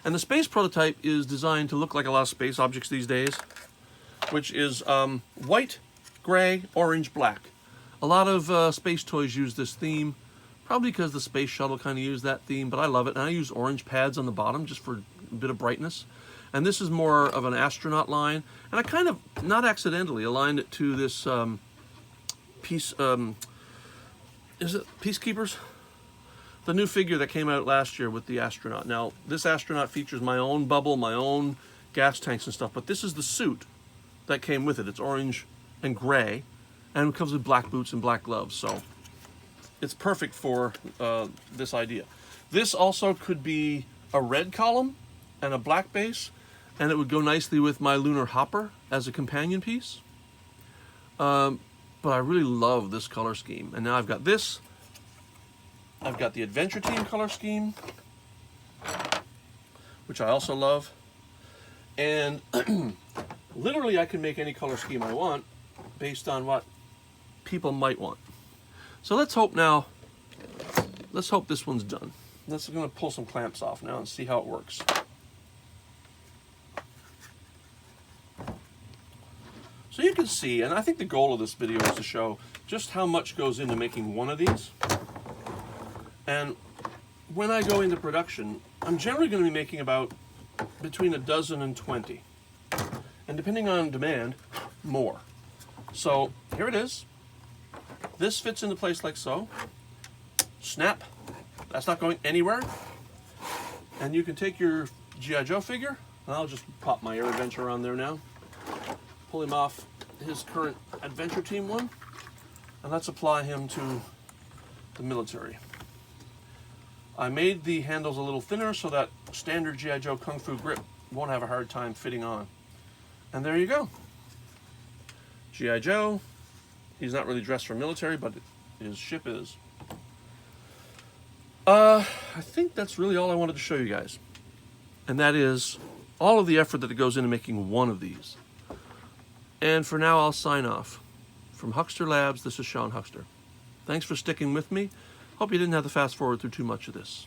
And the space prototype is designed to look like a lot of space objects these days, which is white, gray, orange, black. A lot of space toys use this theme, probably because the space shuttle kind of used that theme, but I love it. And I use orange pads on the bottom just for a bit of brightness. And this is more of an astronaut line. And I kind of, not accidentally, aligned it to this is it Peacekeepers? The new figure that came out last year with the astronaut. Now, this astronaut features my own bubble, my own gas tanks and stuff, but this is the suit that came with it. It's orange and gray, and it comes with black boots and black gloves, so it's perfect for this idea. This also could be a red column and a black base, and it would go nicely with my lunar hopper as a companion piece. But I really love this color scheme. And now I've got this. I've got the Adventure Team color scheme, which I also love. And literally I can make any color scheme I want based on what people might want. So let's hope this one's done. I'm going to pull some clamps off now and see how it works. So you can see, and I think the goal of this video is to show just how much goes into making one of these. And when I go into production, I'm generally going to be making about between a dozen and 20. And depending on demand, more. So here it is. This fits into place like so. Snap. That's not going anywhere. And you can take your G.I. Joe figure, and I'll just pop my Air Adventure on there now. Pull him off his current Adventure Team one, and let's apply him to the military. I made the handles a little thinner so that standard G.I. Joe Kung Fu grip won't have a hard time fitting on. And there you go. G.I. Joe. He's not really dressed for military, but his ship is. I think that's really all I wanted to show you guys. And that is all of the effort that goes into making one of these. And for now, I'll sign off. From Huxter Labs, this is Sean Huxter. Thanks for sticking with me. Hope you didn't have to fast forward through too much of this.